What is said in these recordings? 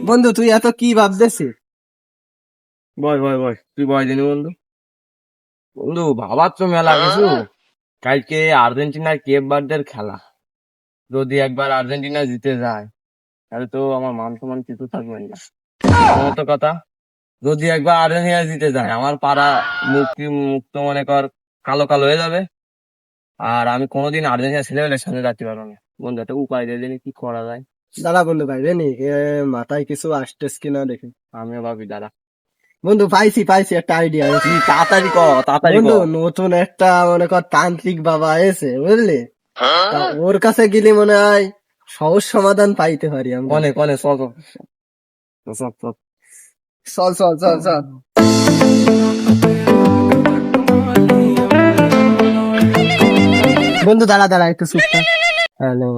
বন্ধু তুই এত কি ভাবতেছিস? বয় বয় বয় তুই বয় দিনি বন্ধু। বন্ধু ভাবার তো মেলা কিছু। কালকে আর্জেন্টিনার কেপ বার্ডের খেলা, যদি একবার আর্জেন্টিনা জিতে যায় তাহলে তো আমার মান সম্মান কিছু থাকবে না। প্রথমত কথা, যদি একবার আর্জেন্টিনা জিতে যায় আমার পাড়া মুক্ত মনে কর কালো কালো হয়ে যাবে, আর আমি কোনোদিন আর্জেন্টিনা ছেলেবেলের সাথে যাতে পারবো না। বন্ধু একটা উপায় দিয়ে দিনি, কি করা যায়? দাঁড়া বন্ধু ভাই নি মাথায় কিছু আসতেস কিনা দেখি। আমিও ভাবি দাদা। বন্ধু পাইছি একটা আইডিয়া। কি তাড়াতাড়ি কর, তাড়াতাড়ি বন্ধু কর। নতুন একটা মনে কর তান্ত্রিক বাবা এসে বুঝলি, তা ওর কাছে গেলে মনে হয় সহজ সমাধান পাইতে পারি আমরা। কনে কনে চল চল চল চল। চল চল চল চল। বন্ধু দাঁড়া একটু চুপ থাক। হ্যালো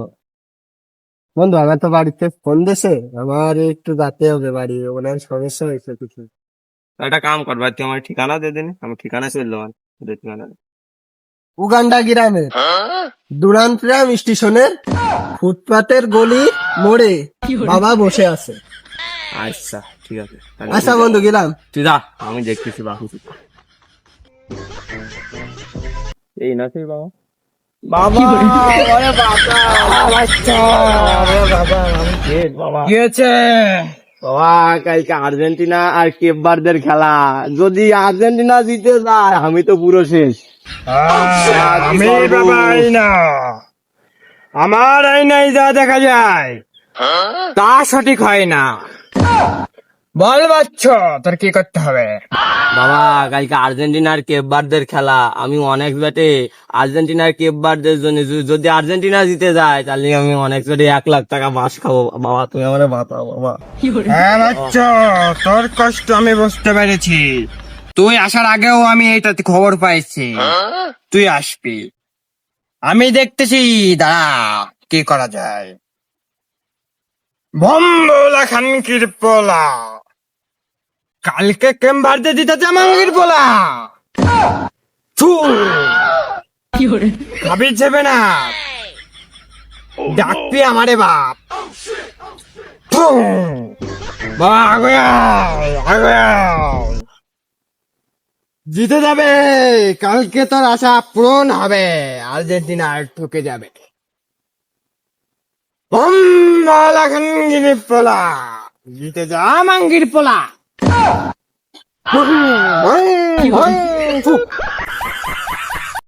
বন্ধু, আমার তো বাড়িতে ফোন দিছে, আমার একটু যেতে হবে বাড়ি, ওনার সমস্যা হয়েছে কিছু। একটা কাম কর ভাই, তুই আমার ঠিকানা দিয়ে দিন, আমি ঠিকানা চললো ঠিকানা। উগান্ডা গ্রামে দুরান্ত্রাম স্টেশনের ফুটপাতের গলি মোড়ে বাবা বসে আছে। আচ্ছা ঠিক আছে, আচ্ছা বন্ধু গেলাম। তুই যা, আমি দেখতেছি বাবু। এই না তুই বাবা। বাবা ওরে বাবা ওরে বাবা বাবা কি হয়েছে? বাবা কালকে আর্জেন্টিনা আর কেপ বার্ডের খেলা, যদি আর্জেন্টিনা জিতে যায় আমি তো পুরো শেষ। আমি বাবা আইনা, আমার আইনায় যা দেখা যায় তা সঠিক হয় না। বল বাচ্চ, তোর কি করতে হবে? বাবা কালকে আর্জেন্টিনার কেপ বার্ডের খেলা, আমি অনেক বেটে আর্জেন্টিনার কেপ বার্ডের জন্য, যদি আর্জেন্টিনা জিতে যায় তাহলে আমি অনেক বেটে 1,00,000 টাকা বাস খাবো। বাবা তুমি আমার বাঁচাও বাবা। হ্যাঁ বাচ্চ, তোর কষ্ট আমি বুঝতে পেরেছি। তুই আসার আগেও আমি এইটাতে খবর পাইছি তুই আসবি। আমি দেখতেছি, দাঁড়া কি করা যায়। বম্বলা খানকির পোলা, কালকে কেমবারতে দিতে জামাঙ্গির পোলা খাবি যাবে না, ডাকবি আমারে বাপ। বাবা আগে আয়, আগে আয়। জিতে যাবে, কালকে তোর আশা পূরণ হবে, আর্জেন্টিনা ঠকে যাবে। বম্বলা খানকির পোলা, জিতে যা মাঙ্গির পোলা।